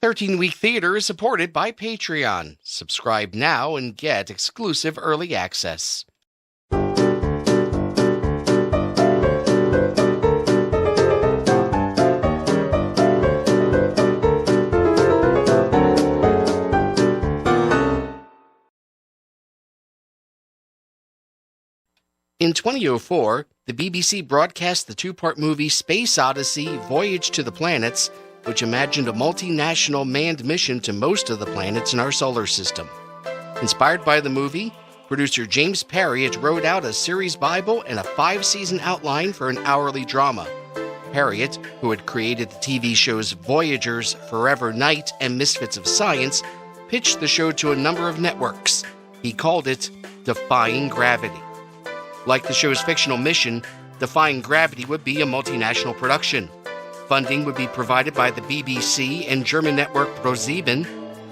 13-Week Theater is supported by Patreon. Subscribe now and get exclusive early access. In 2004, the BBC broadcast the two-part movie Space Odyssey: Voyage to the Planets, which imagined a multinational manned mission to most of the planets in our solar system. Inspired by the movie, producer James Parriott wrote out a series Bible and a 5-season outline for an hourly drama. Parriott, who had created the TV shows Voyagers, Forever Knight, and Misfits of Science, pitched the show to a number of networks. He called it Defying Gravity. Like the show's fictional mission, Defying Gravity would be a multinational production. Funding would be provided by the BBC and German network ProSieben.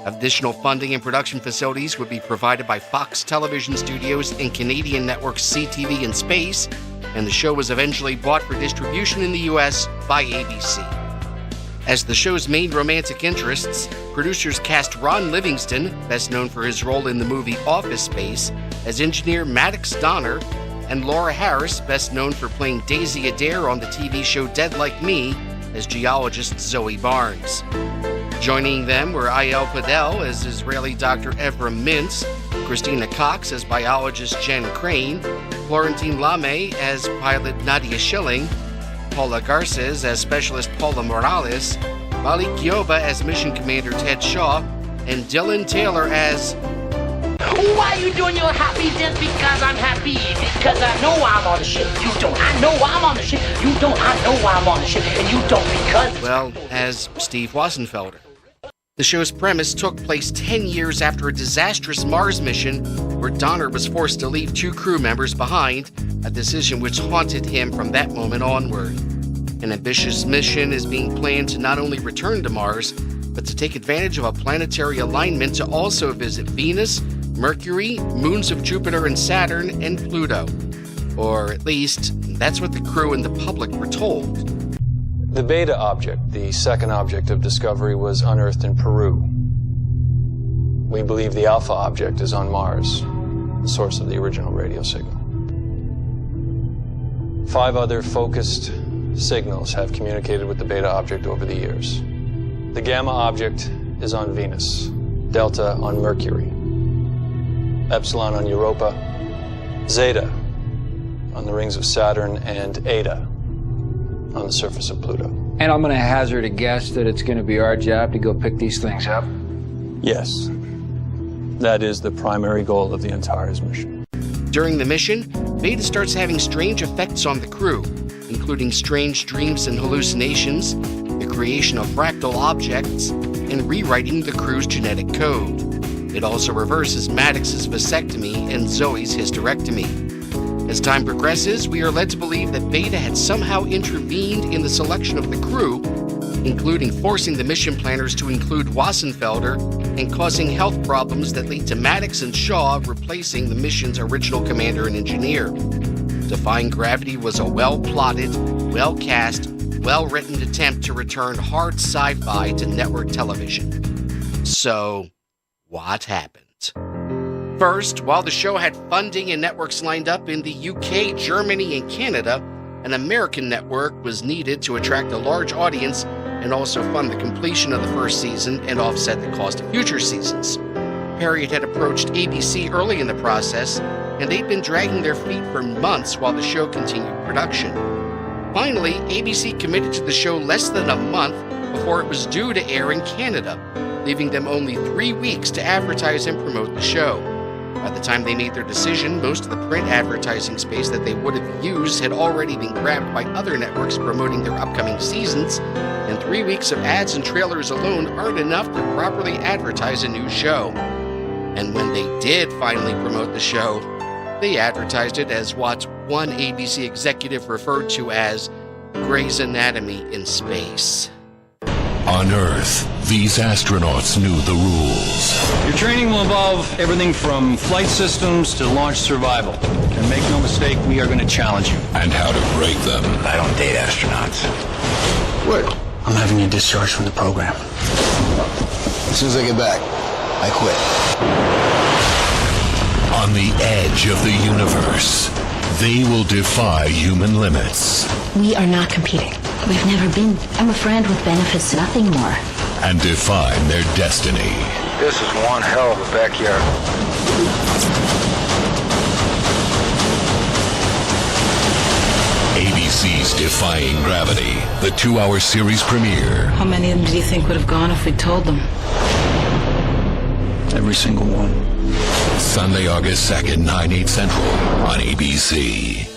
Additional funding and production facilities would be provided by Fox Television Studios and Canadian networks CTV and Space, and the show was eventually bought for distribution in the U.S. by ABC. As the show's main romantic interests, producers cast Ron Livingston, best known for his role in the movie Office Space, as engineer Maddox Donner, and Laura Harris, best known for playing Daisy Adair on the TV show Dead Like Me, as geologist Zoe Barnes. Joining them were Yael Padel as Israeli Dr. Ephraim Mintz, Christina Cox as biologist Jen Crane, Florentine Lame as pilot Nadia Schilling, Paula Garces as specialist Paula Morales, Malik Yoba as mission commander Ted Shaw, and Dylan Taylor as... Why are you doing your happy just because I'm happy? Because I know I'm on the ship. You don't. I know I'm on the ship. You don't. I know I'm on the ship. And you don't because... Well, as Steve Wassenfelder. The show's premise took place 10 years after a disastrous Mars mission where Donner was forced to leave 2 crew members behind, a decision which haunted him from that moment onward. An ambitious mission is being planned to not only return to Mars, but to take advantage of a planetary alignment to also visit Venus, Mercury, moons of Jupiter and Saturn, and Pluto. Or at least, that's what the crew and the public were told. The Beta object, the second object of discovery, was unearthed in Peru. We believe the Alpha object is on Mars, the source of the original radio signal. 5 other focused signals have communicated with the Beta object over the years. The Gamma object is on Venus, Delta on Mercury, Epsilon on Europa, Zeta on the rings of Saturn, and Eta on the surface of Pluto. And I'm going to hazard a guess that it's going to be our job to go pick these things up? Yes. That is the primary goal of the entire mission. During the mission, Beta starts having strange effects on the crew, including strange dreams and hallucinations, the creation of fractal objects, and rewriting the crew's genetic code. It also reverses Maddox's vasectomy and Zoe's hysterectomy. As time progresses, we are led to believe that Beta had somehow intervened in the selection of the crew, including forcing the mission planners to include Wassenfelder and causing health problems that lead to Maddox and Shaw replacing the mission's original commander and engineer. Defying Gravity was a well-plotted, well-cast, well-written attempt to return hard sci-fi to network television. So, what happened? First, while the show had funding and networks lined up in the UK, Germany, and Canada, an American network was needed to attract a large audience and also fund the completion of the first season and offset the cost of future seasons. Parriott had approached ABC early in the process, and they'd been dragging their feet for months while the show continued production. Finally, ABC committed to the show less than a month before it was due to air in Canada, leaving them only 3 weeks to advertise and promote the show. By the time they made their decision, most of the print advertising space that they would have used had already been grabbed by other networks promoting their upcoming seasons, and 3 weeks of ads and trailers alone aren't enough to properly advertise a new show. And when they did finally promote the show, they advertised it as what one ABC executive referred to as Grey's Anatomy in space. On Earth, these astronauts knew the rules. Your training will involve everything from flight systems to launch survival. And make no mistake, we are going to challenge you. And how to break them. I don't date astronauts. What? I'm having you discharged from the program. As soon as I get back, I quit. On the edge of the universe, they will defy human limits. We are not competing. We've never been. I'm a friend with benefits, nothing more. And define their destiny. This is one hell of a backyard. ABC's Defying Gravity, the 2-hour series premiere. How many of them do you think would have gone if we told them? Every single one. Sunday, August 2nd, 9/8 Central on ABC.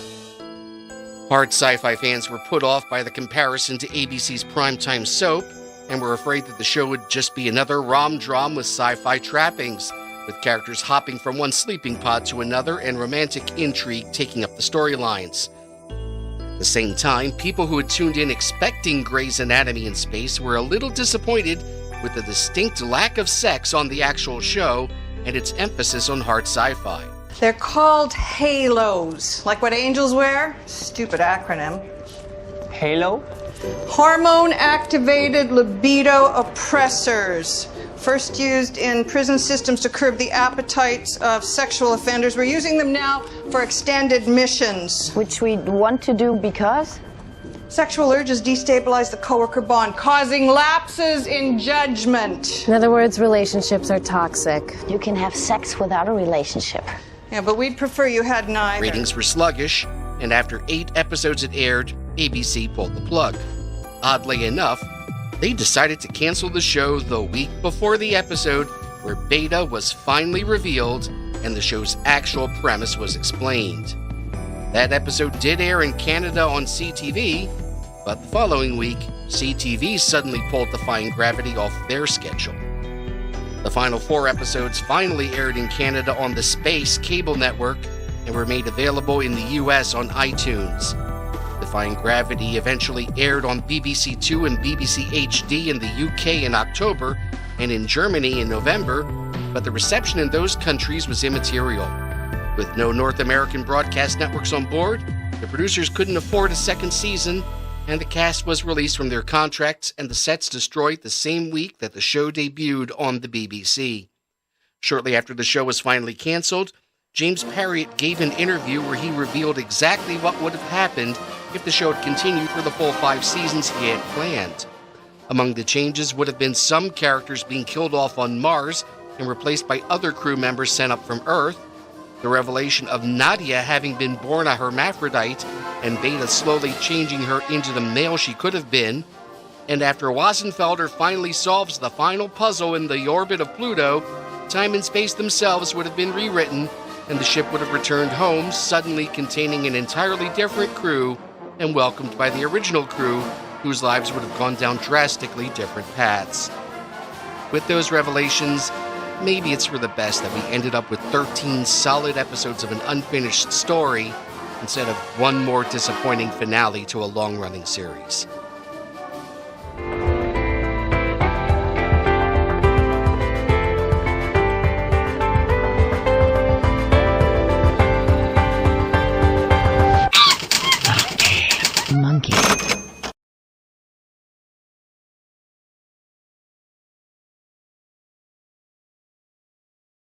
Hard sci-fi fans were put off by the comparison to ABC's primetime soap and were afraid that the show would just be another rom-drom with sci-fi trappings, with characters hopping from one sleeping pod to another and romantic intrigue taking up the storylines. At the same time, people who had tuned in expecting Grey's Anatomy in space were a little disappointed with the distinct lack of sex on the actual show and its emphasis on hard sci-fi. They're called halos, like what angels wear. Stupid acronym. Halo? Hormone-activated libido oppressors. First used in prison systems to curb the appetites of sexual offenders. We're using them now for extended missions. Which we want to do because? Sexual urges destabilize the coworker bond, causing lapses in judgment. In other words, relationships are toxic. You can have sex without a relationship. Yeah, but we'd prefer you had neither. Ratings were sluggish, and after 8 episodes it aired, ABC pulled the plug. Oddly enough, they decided to cancel the show the week before the episode where Beta was finally revealed and the show's actual premise was explained. That episode did air in Canada on CTV, but the following week, CTV suddenly pulled Defying Gravity off their schedule. The final 4 episodes finally aired in Canada on the Space cable network and were made available in the US on iTunes. Defying Gravity eventually aired on BBC Two and BBC HD in the UK in October and in Germany in November, but the reception in those countries was immaterial. With no North American broadcast networks on board, the producers couldn't afford a second season, and the cast was released from their contracts and the sets destroyed the same week that the show debuted on the BBC. Shortly after the show was finally canceled, James Parriott gave an interview where he revealed exactly what would have happened if the show had continued for the full 5 seasons he had planned. Among the changes would have been some characters being killed off on Mars and replaced by other crew members sent up from Earth, the revelation of Nadia having been born a hermaphrodite and Beta slowly changing her into the male she could have been, and after Wassenfelder finally solves the final puzzle in the orbit of Pluto, time and space themselves would have been rewritten and the ship would have returned home, suddenly containing an entirely different crew and welcomed by the original crew, whose lives would have gone down drastically different paths. With those revelations, maybe it's for the best that we ended up with 13 solid episodes of an unfinished story instead of one more disappointing finale to a long-running series.